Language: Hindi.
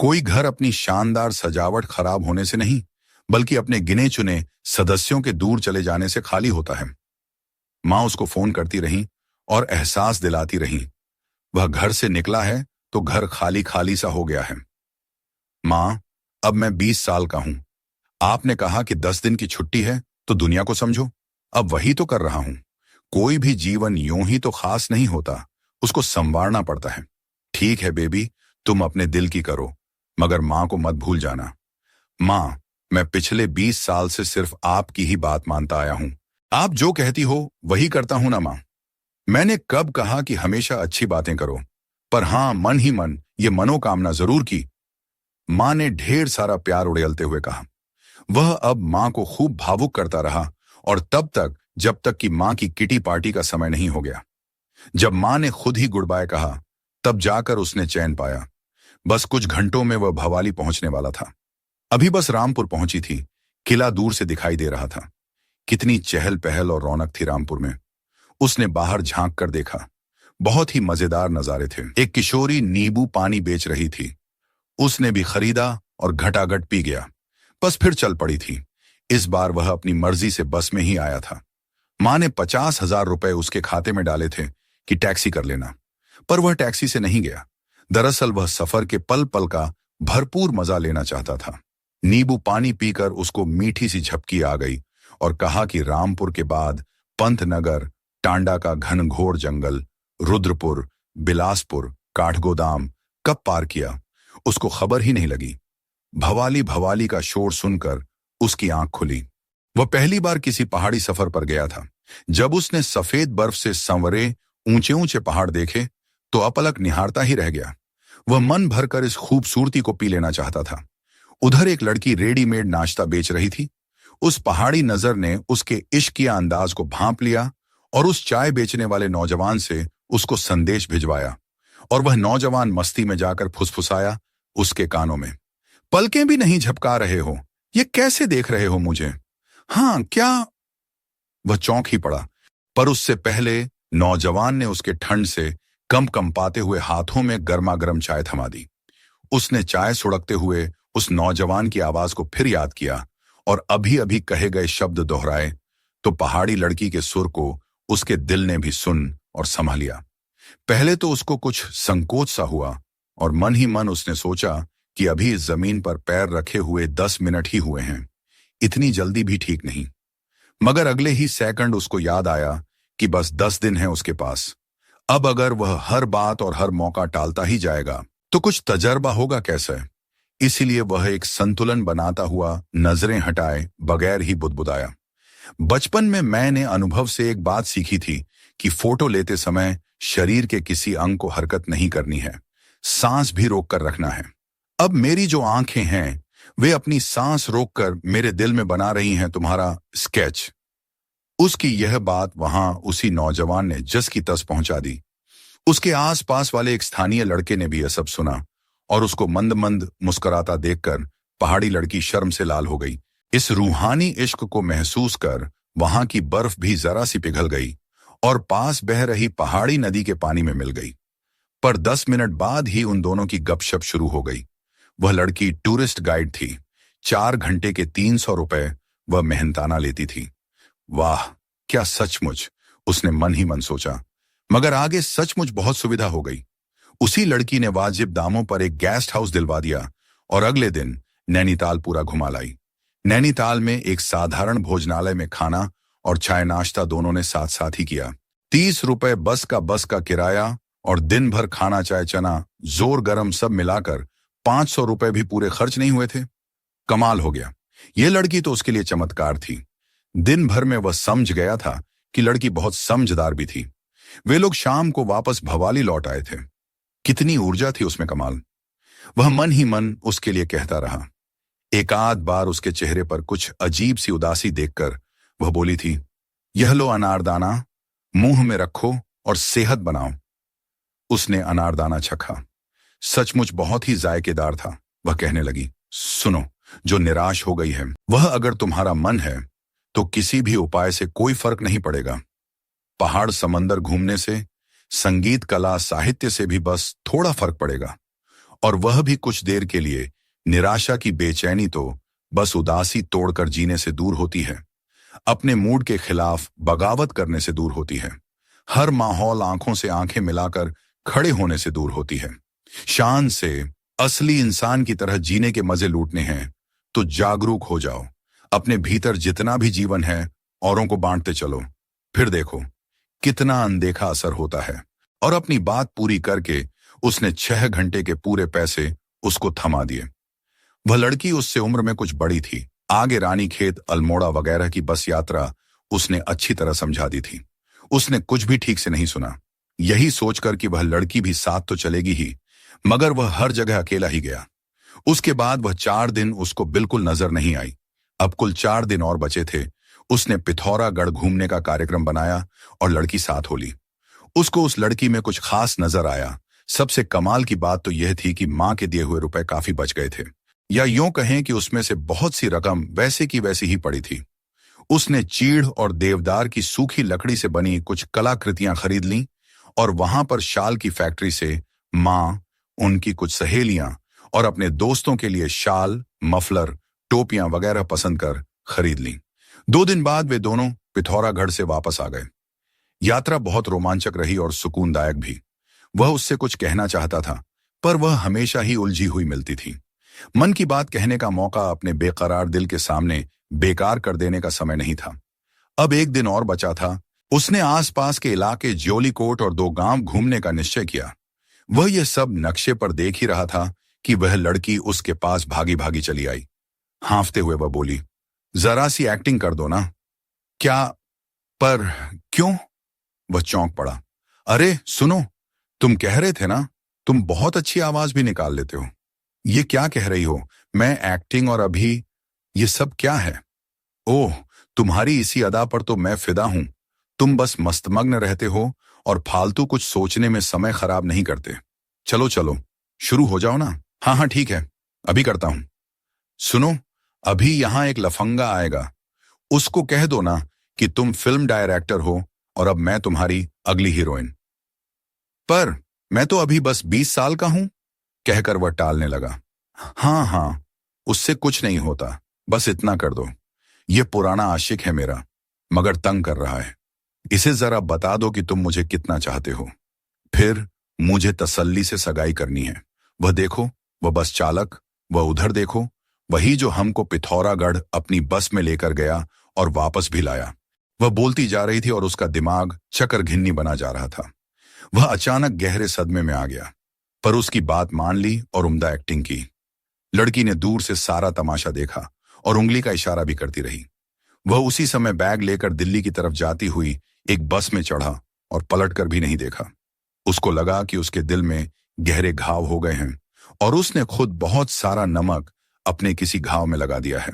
कोई घर अपनी शानदार सजावट खराब होने से नहीं, बल्कि अपने गिने चुने सदस्यों के दूर चले जाने से खाली होता है। माँ उसको फोन करती रही और एहसास दिलाती रही, वह घर से निकला है तो घर खाली खाली सा हो गया है। माँ, अब मैं 20 साल का हूं। आपने कहा कि 10 दिन की छुट्टी है तो दुनिया को समझो। अब वही तो कर रहा हूं। कोई भी जीवन यूं ही तो खास नहीं होता, उसको संवारना पड़ता है। ठीक है बेबी, तुम अपने दिल की करो, मगर माँ को मत भूल जाना। माँ, मैं पिछले 20 साल से सिर्फ आपकी ही बात मानता आया हूं। आप जो कहती हो वही करता हूं ना माँ। मैंने कब कहा कि हमेशा अच्छी बातें करो, पर हाँ, मन ही मन ये मनोकामना जरूर की। माँ ने ढेर सारा प्यार उड़ेलते हुए कहा। वह अब माँ को खूब भावुक करता रहा, और तब तक जब तक कि माँ की किटी पार्टी का समय नहीं हो गया। जब माँ ने खुद ही गुड बाय कहा, तब जाकर उसने चैन पाया। बस कुछ घंटों में वह भवाली पहुंचने वाला था। अभी बस रामपुर पहुंची थी। किला दूर से दिखाई दे रहा था। कितनी चहल पहल और रौनक थी रामपुर में। उसने बाहर झांक कर देखा। बहुत ही मजेदार नजारे थे। एक किशोरी नींबू पानी बेच रही थी। उसने भी खरीदा और घटाघट पी गया। बस फिर चल पड़ी थी। इस बार वह अपनी मर्जी से बस में ही आया था। माँ ने 50,000 रुपए उसके खाते में डाले थे कि टैक्सी कर लेना, पर वह टैक्सी से नहीं गया। दरअसल वह सफर के पल पल का भरपूर मजा लेना चाहता था। नींबू पानी पीकर उसको मीठी सी झपकी आ गई और कहा कि रामपुर के बाद पंतनगर, टांडा का घनघोर जंगल, रुद्रपुर, बिलासपुर, काठगोदाम कब पार किया, उसको खबर ही नहीं लगी। भवाली भवाली का शोर सुनकर उसकी आंख खुली। वह पहली बार किसी पहाड़ी सफर पर गया था। जब उसने सफेद बर्फ से संवरे ऊंचे ऊंचे पहाड़ देखे तो अपलक निहारता ही रह गया। वह मन भरकर इस खूबसूरती को पी लेना चाहता था। उधर एक लड़की रेडीमेड नाश्ता बेच रही थी। उस पहाड़ी नजर ने उसके इश्किया अंदाज को भांप लिया और उस चाय बेचने वाले नौजवान से उसको संदेश भिजवाया। और वह नौजवान मस्ती में जाकर फुसफुसाया उसके कानों में, पलकें भी नहीं झपका रहे हो, ये कैसे देख रहे हो मुझे? हाँ क्या? वह चौंक ही पड़ा, पर उससे पहले नौजवान ने उसके ठंड से कंपाते हुए हाथों में गर्मा गर्म चाय थमा दी। उसने चाय सुड़कते हुए उस नौजवान की आवाज को फिर याद किया और अभी अभी कहे गए शब्द दोहराए तो पहाड़ी लड़की के सुर को उसके दिल ने भी सुन और समझ लिया। पहले तो उसको कुछ संकोच सा हुआ और मन ही मन उसने सोचा कि अभी इस जमीन पर पैर रखे हुए 10 मिनट ही हुए हैं, इतनी जल्दी भी ठीक नहीं। मगर अगले ही सेकंड उसको याद आया कि बस 10 दिन है उसके पास। अब अगर वह हर बात और हर मौका टालता ही जाएगा तो कुछ तजर्बा होगा कैसे? इसीलिए वह एक संतुलन बनाता हुआ नजरें हटाए बगैर ही बुदबुदाया। बचपन में मैंने अनुभव से एक बात सीखी थी कि फोटो लेते समय शरीर के किसी अंग को हरकत नहीं करनी है, सांस भी रोक कर रखना है। अब मेरी जो आंखें हैं वे अपनी सांस रोककर मेरे दिल में बना रही हैं तुम्हारा स्केच। उसकी यह बात वहां उसी नौजवान ने जस की तस पहुंचा दी। उसके आसपास वाले एक स्थानीय लड़के ने भी यह सब सुना और उसको मंद मंद मुस्कुराता देखकर पहाड़ी लड़की शर्म से लाल हो गई। इस रूहानी इश्क को महसूस कर वहां की बर्फ भी जरा सी पिघल गई और पास बह रही पहाड़ी नदी के पानी में मिल गई। पर 10 मिनट बाद ही उन दोनों की गपशप शुरू हो गई। वह लड़की टूरिस्ट गाइड थी। 4 घंटे के 300 रुपए वह मेहनताना लेती थी। वाह, क्या सचमुच, उसने मन ही मन सोचा। मगर आगे सचमुच बहुत सुविधा हो गई। उसी लड़की ने वाजिब दामों पर एक गेस्ट हाउस दिलवा दिया और अगले दिन नैनीताल पूरा घुमा लाई। नैनीताल में एक साधारण भोजनालय में खाना और चाय नाश्ता दोनों ने साथ साथ ही किया। 30 रुपए बस का किराया और दिन भर खाना चाय चना जोर गरम सब मिलाकर 500 रुपए भी पूरे खर्च नहीं हुए थे। कमाल हो गया। ये लड़की तो उसके लिए चमत्कार थी। दिन भर में वह समझ गया था कि लड़की बहुत समझदार भी थी। वे लोग शाम को वापस भवाली लौट आए थे। कितनी ऊर्जा थी उसमें, कमाल। वह मन ही मन उसके लिए कहता रहा। एकाध बार उसके चेहरे पर कुछ अजीब सी उदासी देखकर वह बोली थी, यह लो अनारदाना, मुंह में रखो और सेहत बनाओ। उसने अनारदाना चखा। सचमुच बहुत ही जायकेदार था। वह कहने लगी, सुनो, जो निराश हो गई है वह अगर तुम्हारा मन है तो किसी भी उपाय से कोई फर्क नहीं पड़ेगा। पहाड़ समंदर घूमने से, संगीत कला साहित्य से भी बस थोड़ा फर्क पड़ेगा। और वह भी कुछ देर के लिए। निराशा की बेचैनी तो बस उदासी तोड़कर जीने से दूर होती है, अपने मूड के खिलाफ बगावत करने से दूर होती है, हर माहौल आंखों से आंखें मिलाकर खड़े होने से दूर होती है। शान से असली इंसान की तरह जीने के मजे लूटने हैं तो जागरूक हो जाओ। अपने भीतर जितना भी जीवन है औरों को बांटते चलो, फिर देखो कितना अनदेखा असर होता है। और अपनी बात पूरी करके उसने 6 घंटे के पूरे पैसे उसको थमा दिए। वह लड़की उससे उम्र में कुछ बड़ी थी। आगे रानीखेत, अल्मोड़ा वगैरह की बस यात्रा उसने अच्छी तरह समझा दी थी। उसने कुछ भी ठीक से नहीं सुना, यही सोचकर कि वह लड़की भी साथ तो चलेगी ही, मगर वह हर जगह अकेला ही गया। उसके बाद वह 4 दिन उसको बिल्कुल नजर नहीं आई। अब कुल 4 दिन और बचे थे। उसने पिथौरागढ़ घूमने का कार्यक्रम बनाया और लड़की साथ हो ली। उसको उस लड़की में कुछ खास नजर आया। सबसे कमाल की बात तो यह थी कि मां के दिए हुए रुपए काफी बच गए थे, या यूं कहें कि उसमें से बहुत सी रकम वैसे की वैसी ही पड़ी थी। उसने चीड़ और देवदार की सूखी लकड़ी से बनी कुछ कलाकृतियां खरीद लीं और वहां पर शाल की फैक्ट्री से मां, उनकी कुछ सहेलियां और अपने दोस्तों के लिए शाल, मफलर, टोपियां वगैरह पसंद कर खरीद लीं। 2 दिन बाद वे दोनों पिथौरागढ़ से वापस आ गए। यात्रा बहुत रोमांचक रही और सुकूनदायक भी। वह उससे कुछ कहना चाहता था, पर वह हमेशा ही उलझी हुई मिलती थी। मन की बात कहने का मौका अपने बेकरार दिल के सामने बेकार कर देने का समय नहीं था। अब 1 दिन और बचा था। उसने आसपास के इलाके ज्योलिकोट और 2 गांव घूमने का निश्चय किया। वह यह सब नक्शे पर देख ही रहा था कि वह लड़की उसके पास भागी भागी चली आई। हांफते हुए वह बोली, जरा सी एक्टिंग कर दो ना। क्या? पर क्यों? वह चौंक पड़ा। अरे सुनो, तुम कह रहे थे ना तुम बहुत अच्छी आवाज भी निकाल लेते हो। ये क्या कह रही हो? मैं एक्टिंग और अभी ये सब क्या है? ओह, तुम्हारी इसी अदा पर तो मैं फिदा हूं। तुम बस मस्तमग्न रहते हो और फालतू कुछ सोचने में समय खराब नहीं करते। चलो चलो, शुरू हो जाओ ना। हाँ हाँ ठीक है, अभी करता हूं। सुनो, अभी यहां एक लफंगा आएगा, उसको कह दो ना कि तुम फिल्म डायरेक्टर हो और अब मैं तुम्हारी अगली हीरोइन। पर मैं तो अभी बस 20 साल का हूं, कहकर वह टालने लगा। हाँ हाँ, उससे कुछ नहीं होता, बस इतना कर दो। ये पुराना आशिक है मेरा, मगर तंग कर रहा है। इसे जरा बता दो कि तुम मुझे कितना चाहते हो, फिर मुझे तसल्ली से सगाई करनी है। वह देखो, वह बस चालक, वह उधर देखो, वही जो हमको पिथौरागढ़ अपनी बस में लेकर गया और वापस भी लाया। वह बोलती जा रही थी और उसका दिमाग चकर घिन्नी बना जा रहा था। वह अचानक गहरे सदमे में आ गया, पर उसकी बात मान ली और उम्दा एक्टिंग की। लड़की ने दूर से सारा तमाशा देखा और उंगली का इशारा भी करती रही। वह उसी समय बैग लेकर दिल्ली की तरफ जाती हुई एक बस में चढ़ा और पलटकर भी नहीं देखा। उसको लगा कि उसके दिल में गहरे घाव हो गए हैं और उसने खुद बहुत सारा नमक अपने किसी घाव में लगा दिया है।